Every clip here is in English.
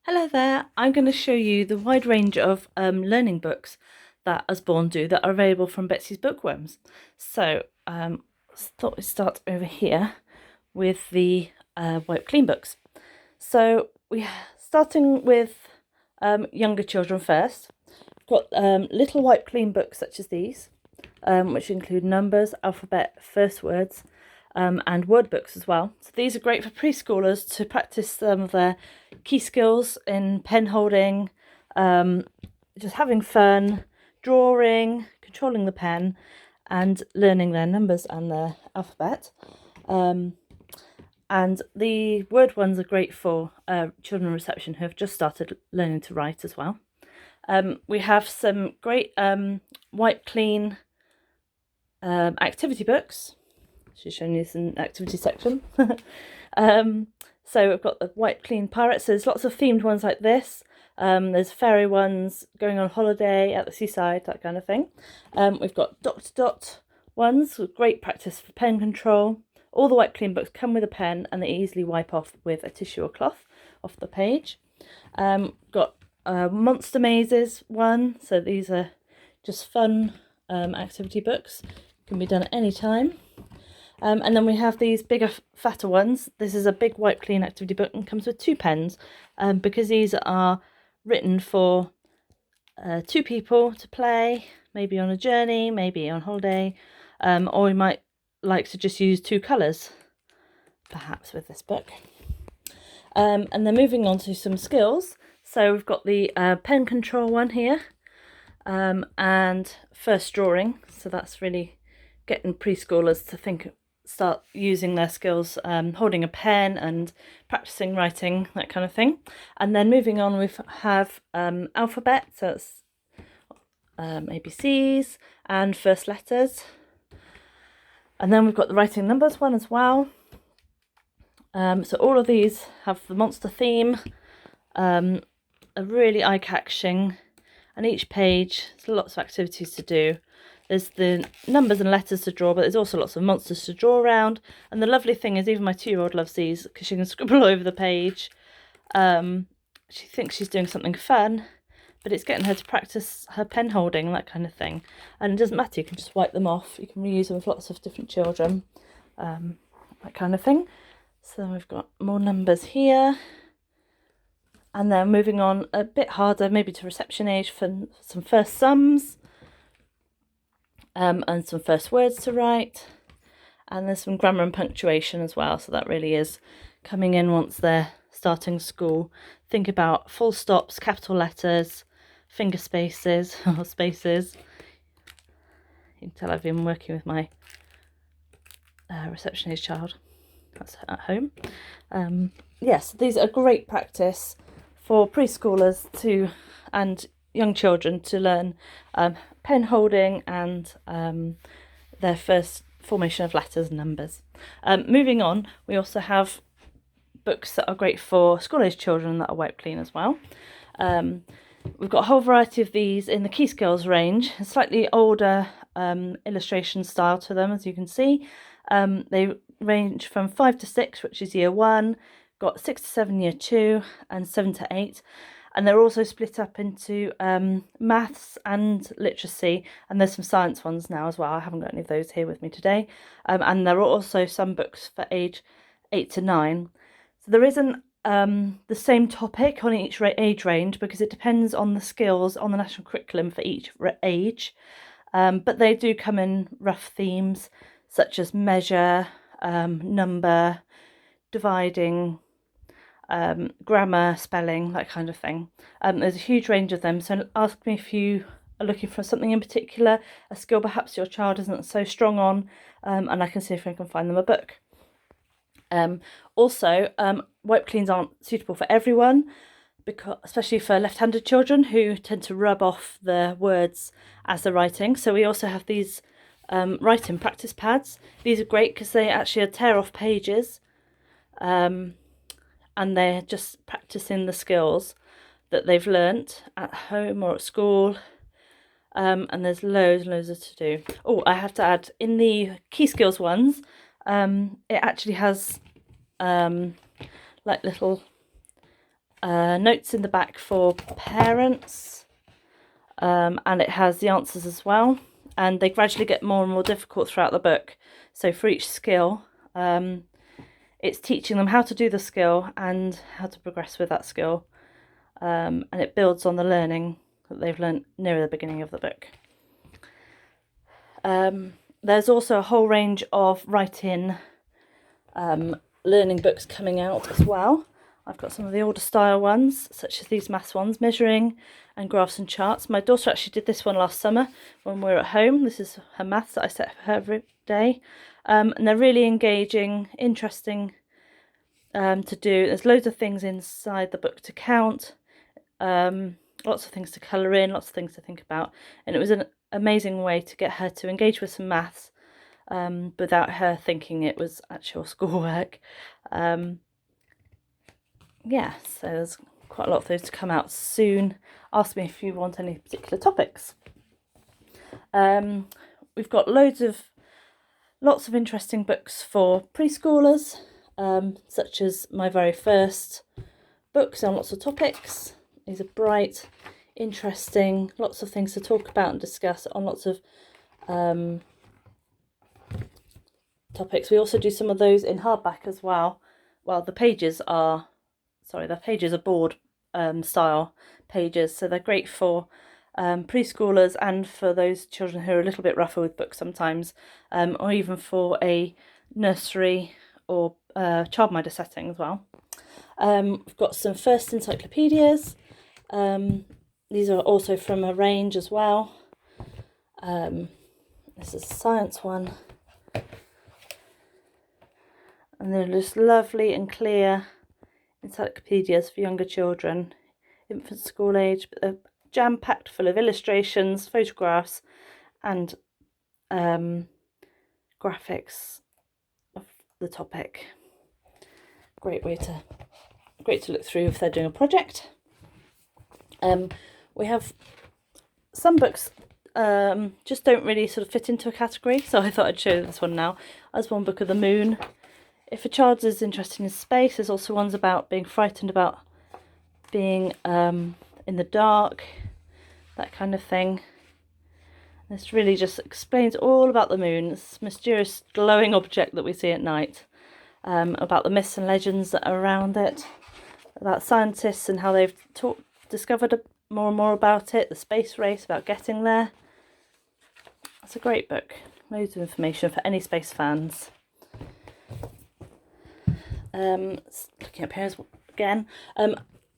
Hello there, I'm going to show you the wide range of learning books that Usborne do that are available from Betsy's Bookworms. So thought we'd start over here with the Wipe Clean books. So we're starting with younger children first. We've got little Wipe Clean books such as these, which include numbers, alphabet, first words, and word books as well. So these are great for preschoolers to practice some of their key skills in pen holding, just having fun, drawing, controlling the pen, and learning their numbers and their alphabet. And the word ones are great for children in reception who have just started learning to write as well. We have some great Wipe Clean activity books. She's showing you some activity section. So we've got the Wipe Clean Pirates. So there's lots of themed ones like this. There's fairy ones, going on holiday at the seaside, that kind of thing. We've got dot to dot ones with great practice for pen control. All the Wipe Clean books come with a pen and they easily wipe off with a tissue or cloth off the page. Got Monster Mazes one. So these are just fun activity books. Can be done at any time. And then we have these bigger, fatter ones. This is a big Wipe Clean activity book and comes with 2 pens because these are written for 2 people to play, maybe on a journey, maybe on holiday, or we might like to just use 2 colours, perhaps, with this book. And then moving on to some skills. So we've got the pen control one here and first drawing. So that's really getting preschoolers to start using their skills, holding a pen and practicing writing, that kind of thing. And then moving on, we have alphabet, so it's ABCs and first letters. And then we've got the writing numbers one as well. So all of these have the monster theme, are really eye-catching, and each page there's lots of activities to do. There's the numbers and letters to draw, but there's also lots of monsters to draw around. And the lovely thing is, even my 2-year-old loves these because she can scribble all over the page. She thinks she's doing something fun, but it's getting her to practice her pen holding and that kind of thing. And it doesn't matter, you can just wipe them off. You can reuse them with lots of different children, that kind of thing. So we've got more numbers here. And then moving on a bit harder, maybe to reception age, for some first sums. And some first words to write, and there's some grammar and punctuation as well, so that really is coming in once they're starting school. Think about full stops, capital letters, finger spaces or spaces. You can tell I've been working with my reception age child that's at home. Yes, these are great practice for preschoolers and young children to learn pen holding and their first formation of letters and numbers. Moving on, we also have books that are great for school-age children that are Wipe Clean as well. We've got a whole variety of these in the Key Skills range, a slightly older illustration style to them, as you can see. They range from 5 to 6, which is year 1, got 6 to 7, year 2, and 7 to 8. And they're also split up into maths and literacy, and there's some science ones now as well. I haven't got any of those here with me today. And there are also some books for age 8 to 9. So there isn't the same topic on each age range because it depends on the skills on the national curriculum for each age. But they do come in rough themes such as measure, number, dividing, grammar, spelling, that kind of thing. There's a huge range of them, so ask me if you are looking for something in particular, a skill perhaps your child isn't so strong on, and I can see if I can find them a book. Also, Wipe Cleans aren't suitable for everyone, because especially for left-handed children who tend to rub off the words as they're writing. So we also have these writing practice pads. These are great because they actually tear off pages, and they're just practicing the skills that they've learnt at home or at school. And there's loads and loads to do. Oh, I have to add, in the Key Skills ones, it actually has like little notes in the back for parents, and it has the answers as well, and they gradually get more and more difficult throughout the book. So for each skill, it's teaching them how to do the skill and how to progress with that skill, and it builds on the learning that they've learned near the beginning of the book. There's also a whole range of write-in learning books coming out as well. I've got some of the older style ones, such as these maths ones, measuring and graphs and charts. My daughter actually did this one last summer when we were at home. This is her maths that I set for her every day. And they're really engaging, interesting to do. There's loads of things inside the book to count, lots of things to colour in, lots of things to think about. And it was an amazing way to get her to engage with some maths without her thinking it was actual schoolwork. Yeah, so there's quite a lot of those to come out soon. Ask me if you want any particular topics. We've got lots of interesting books for preschoolers, such as my very first books on lots of topics. These are bright, interesting, lots of things to talk about and discuss on lots of topics. We also do some of those in hardback as well. Well, the pages are board style pages, so they're great for preschoolers and for those children who are a little bit rougher with books sometimes, or even for a nursery or childminder setting as well. We've got some first encyclopedias. These are also from a range as well. This is a science one, and they're just lovely and clear encyclopedias for younger children, infant school age, but they're jam-packed full of illustrations, photographs, and graphics of the topic. Great to look through if they're doing a project. We have some books just don't really sort of fit into a category, so I thought I'd show this one now. As One Book of the Moon. If a child is interested in space, there's also ones about being frightened about being in the dark, that kind of thing. This really just explains all about the moon, this mysterious glowing object that we see at night, about the myths and legends that are around it, about scientists and how they've discovered more and more about it, the space race, about getting there. It's a great book, loads of information for any space fans. Looking up here again,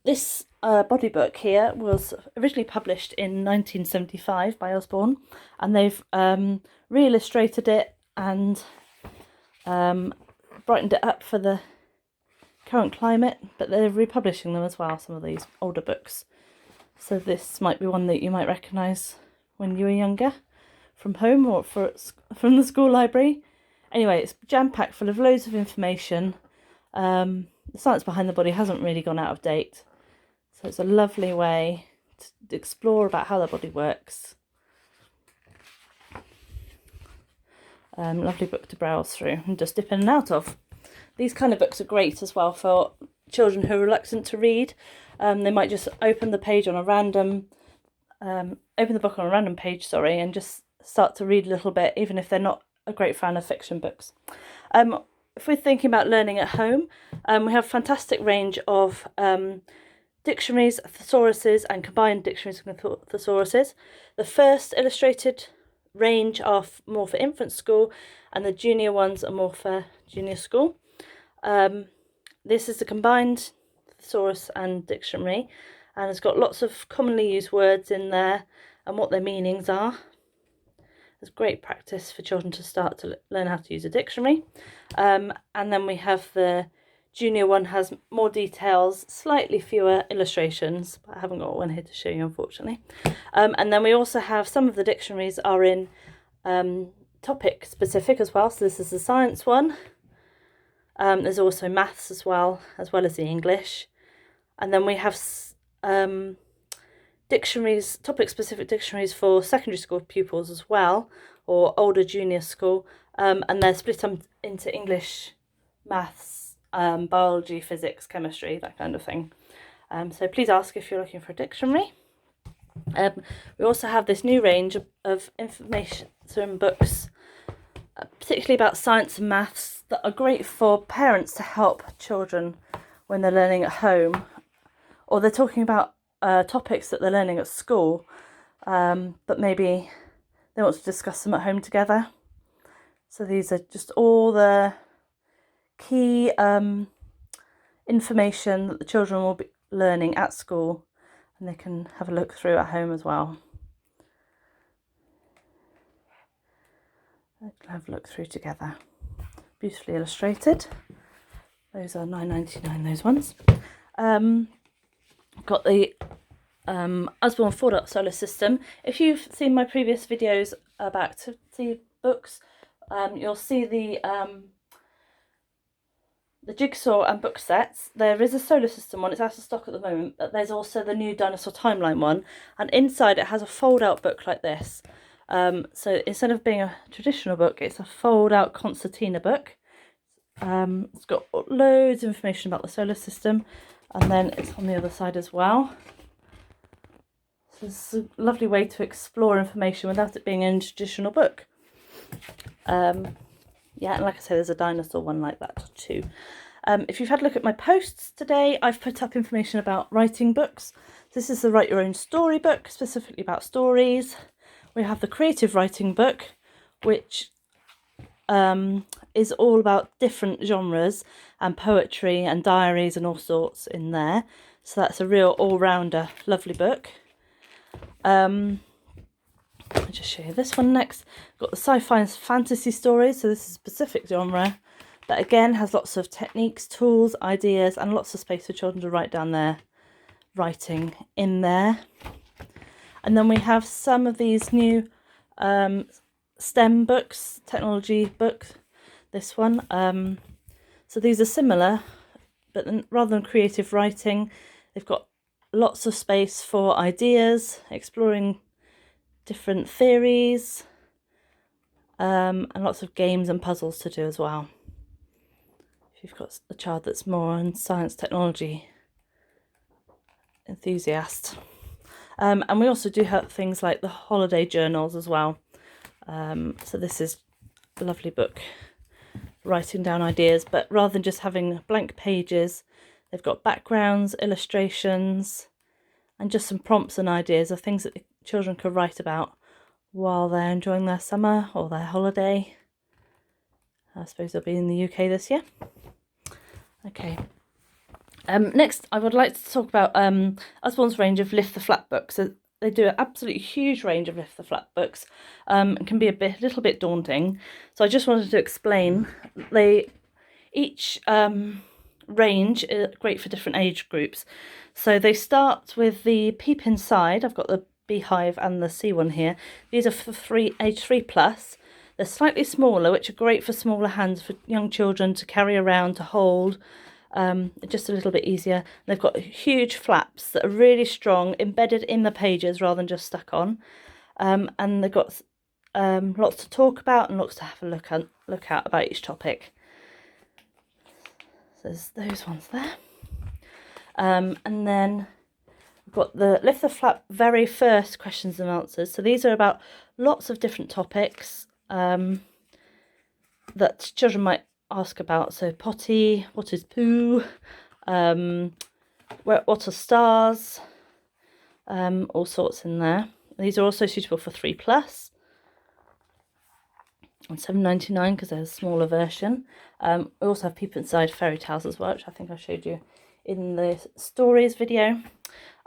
this body book here was originally published in 1975 by Osborne, and they've re-illustrated it and brightened it up for the current climate, but they're republishing them as well, some of these older books. So this might be one that you might recognise when you were younger from home or from the school library. Anyway, it's jam-packed full of loads of information. The science behind the body hasn't really gone out of date, so it's a lovely way to explore about how the body works. Lovely book to browse through and just dip in and out of. These kind of books are great as well for children who are reluctant to read. They might just open the book on a random page, and just start to read a little bit, even if they're not a great fan of fiction books. If we're thinking about learning at home, we have a fantastic range of dictionaries, thesauruses, and combined dictionaries and thesauruses. The first illustrated range are more for infant school, and the junior ones are more for junior school. This is a combined thesaurus and dictionary, and it's got lots of commonly used words in there and what their meanings are. It's great practice for children to start to learn how to use a dictionary. And then we have the junior one, has more details, slightly fewer illustrations, but I haven't got one here to show you, unfortunately. And then we also have some of the dictionaries are in topic specific as well. So this is the science one. There's also maths as well as the English. And then we have dictionaries, topic specific dictionaries for secondary school pupils as well, or older junior school, and they're split up into English, maths, biology, physics, chemistry, that kind of thing. So please ask if you're looking for a dictionary. We also have this new range of information books, particularly about science and maths, that are great for parents to help children when they're learning at home, or they're talking about topics that they're learning at school, but maybe they want to discuss them at home together. So these are just all the key information that the children will be learning at school, and they can have a look through at home as well. They can have a look through together. Beautifully illustrated. Those are £9.99, those ones. Got the Usborne 4 Solar System. If you've seen my previous videos about activity books, you'll see the jigsaw and book sets. There is a solar system one, it's out of stock at the moment, but there's also the new Dinosaur Timeline one, and inside it has a fold out book like this. So instead of being a traditional book, it's a fold out concertina book. It's got loads of information about the solar system, and then it's on the other side as well. So it's a lovely way to explore information without it being in a traditional book. Yeah, and like I said, there's a dinosaur one like that too. If you've had a look at my posts today, I've put up information about writing books. This is the Write Your Own Story book, specifically about stories. We have the Creative Writing book, which is all about different genres and poetry and diaries and all sorts in there. So that's a real all-rounder, lovely book. I'll just show you this one next. Got the sci-fi and fantasy stories. So this is a specific genre that again has lots of techniques, tools, ideas, and lots of space for children to write down their writing in there. And then we have some of these new STEM books, technology books. This one. So these are similar, but then rather than creative writing, they've got lots of space for ideas, exploring different theories, and lots of games and puzzles to do as well. If you've got a child that's more on science technology enthusiast. And we also do have things like the holiday journals as well. So this is a lovely book, writing down ideas, but rather than just having blank pages, they've got backgrounds, illustrations, and just some prompts and ideas of things that the children could write about while they're enjoying their summer or their holiday. I suppose they'll be in the UK this year. Okay. Next, I would like to talk about Usborne's range of Lift the Flap books. So they do an absolutely huge range of Lift the Flap books, and can be a little bit daunting. So I just wanted to explain. Each range is great for different age groups. So they start with the Peep Inside. I've got the Beehive and the C one here. These are for age 3+. They're slightly smaller, which are great for smaller hands for young children to carry around, to hold. Just a little bit easier. They've got huge flaps that are really strong, embedded in the pages rather than just stuck on. And they've got lots to talk about and lots to have a look at about each topic. So there's those ones there. And then we've got the Lift the Flap very first questions and answers. So these are about lots of different topics that children might ask about. So potty, what is poo, what are stars, all sorts in there. These are also suitable for 3+. And £7.99 because there's a smaller version. We also have Peep Inside fairy tales as well, which I think I showed you in the stories video.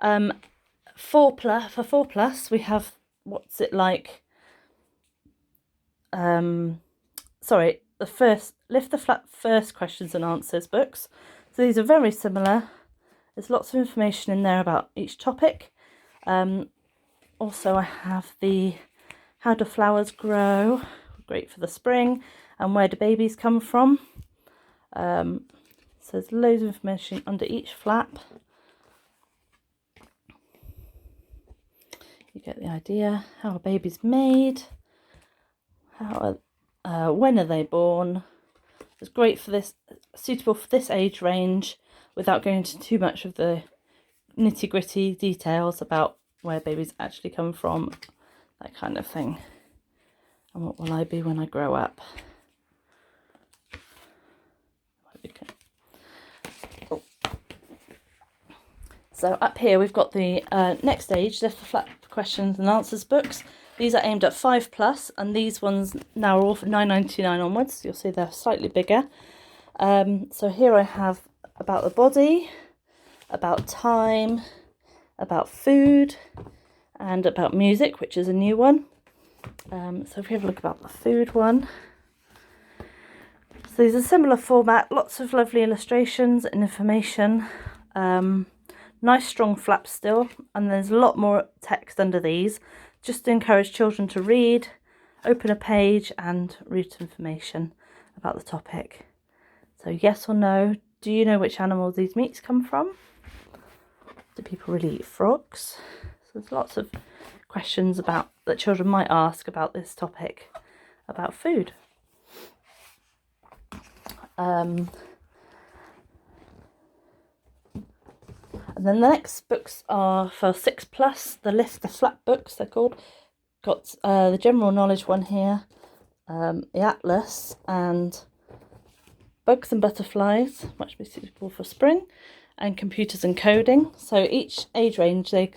4+, for 4+, we have What's It Like. The first Lift the Flap first questions and answers books. So these are very similar. There's lots of information in there about each topic. Also, I have the How Do Flowers Grow? Great for the spring. And Where Do Babies Come From? So there's loads of information under each flap. You get the idea. How are babies made? When are they born? It's great for this, suitable for this age range, without going into too much of the nitty gritty details about where babies actually come from, that kind of thing. And what will I be when I grow up? Okay. Oh. So up here we've got the next stage, Lift the Flap questions and answers books. These are aimed at 5+, and these ones now are all for £9.99 onwards. You'll see they're slightly bigger. So here I have about the body, about time, about food, and about music, which is a new one. So if we have a look about the food one. So these are similar format, lots of lovely illustrations and information. Nice strong flaps still, and there's a lot more text under these, just to encourage children to read, open a page and read information about the topic. So yes or no, do you know which animals these meats come from? Do people really eat frogs? So there's lots of questions about that children might ask about this topic, about food. And then the next books are for 6+, the Lift the Flap books, they're called. Got the general knowledge one here, the Atlas, and Bugs and Butterflies, much more suitable for spring, and Computers and Coding. So each age range, they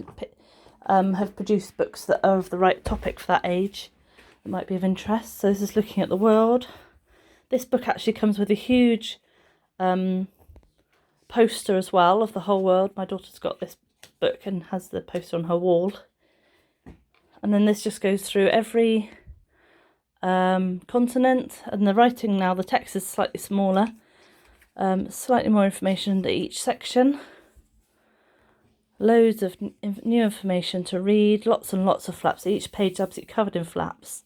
have produced books that are of the right topic for that age that might be of interest. So this is looking at the world. This book actually comes with a huge poster as well of the whole world. My daughter's got this book and has the poster on her wall. And then this just goes through every continent, and the writing now, the text is slightly smaller, slightly more information into each section. Loads of new information to read, lots and lots of flaps. Each page is absolutely covered in flaps.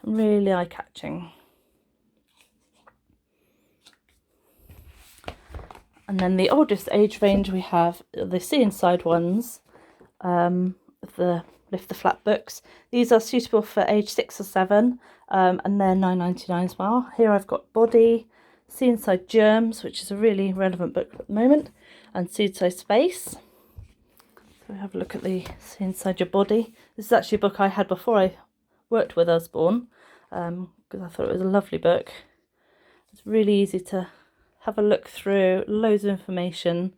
Really eye-catching. And then the oldest age range we have the See Inside ones, the Lift the Flap books. These are suitable for age 6 or 7, and they're £9.99 as well. Here I've got Body, See Inside Germs, which is a really relevant book at the moment, and See Inside Space. So have a look at the See Inside Your Body. This is actually a book I had before I worked with Usborne, because I thought it was a lovely book. It's really easy to have a look through, loads of information,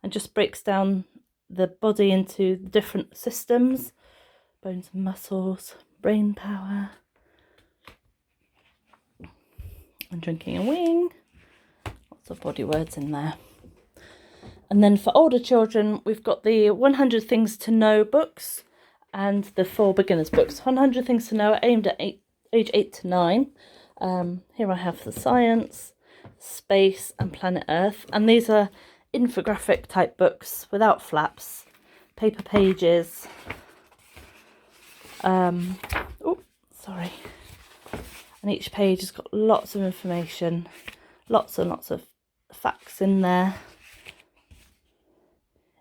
and just breaks down the body into different systems, bones and muscles, brain power, and drinking and weeing. Lots of body words in there. And then for older children, we've got the 100 Things to Know books and the 4 Beginners books. 100 Things to Know are aimed at age 8 to 9. Here I have the science, space and planet Earth, and these are infographic type books without flaps, paper pages. And each page has got lots of information, lots and lots of facts in there.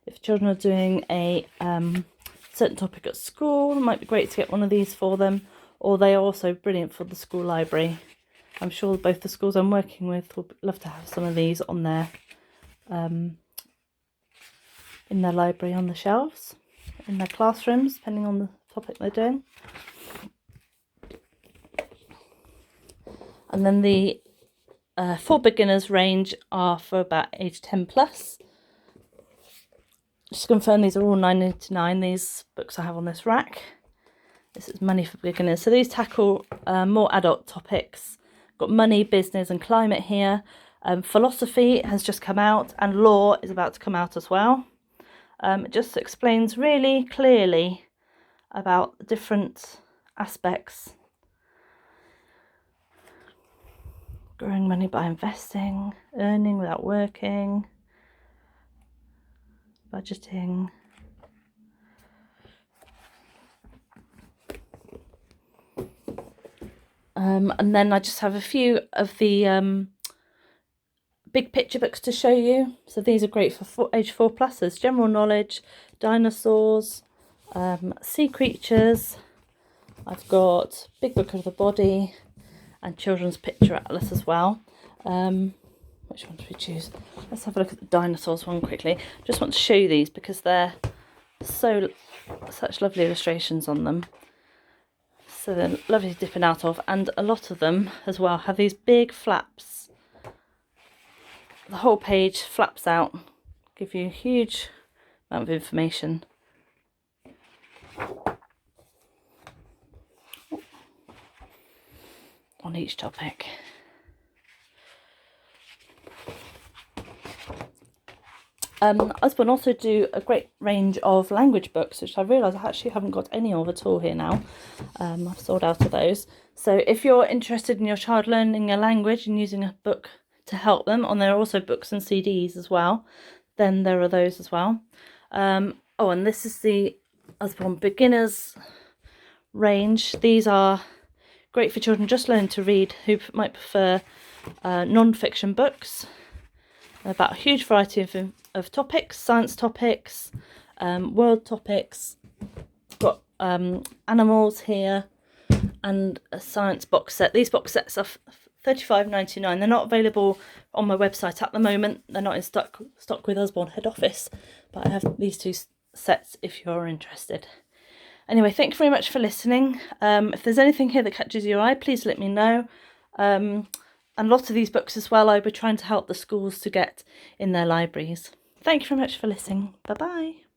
If children are doing a certain topic at school, it might be great to get one of these for them, or they are also brilliant for the school library. I'm sure both the schools I'm working with would love to have some of these on their in their library, on the shelves, in their classrooms, depending on the topic they're doing. And then the 4 Beginners range are for about age 10+. Just to confirm, these are all £9.99. These books I have on this rack. This is Money for Beginners. So these tackle more adult topics. Got money, business and climate here. Philosophy has just come out, and law is about to come out as well. It just explains really clearly about different aspects. Growing money by investing, earning without working, budgeting. And then I just have a few of the big picture books to show you. So these are great for age 4+. There's general knowledge, dinosaurs, sea creatures. I've got Big Book of the Body and Children's Picture Atlas as well. Which one do we choose? Let's have a look at the dinosaurs one quickly. Just want to show you these because they're such lovely illustrations on them. So they're lovely to dip in out of, and a lot of them as well have these big flaps. The whole page flaps out, give you a huge amount of information. On each topic. Usborne also do a great range of language books, which I realise I actually haven't got any of at all here now. I've sold out of those. So if you're interested in your child learning a language and using a book to help them, and there are also books and CDs as well, then there are those as well. Oh, and this is the Usborne Beginners range. These are great for children just learning to read who might prefer non-fiction books about a huge variety of topics, science topics, world topics. Got animals here and a science box set. These box sets are $35.99. They're not available on my website at the moment. They're not in stock with Usborne head office, but I have these two sets if you're interested. Anyway, thank you very much for listening. If there's anything here that catches your eye, please let me know. And lots of these books as well, I'll be trying to help the schools to get in their libraries. Thank you very much for listening. Bye-bye.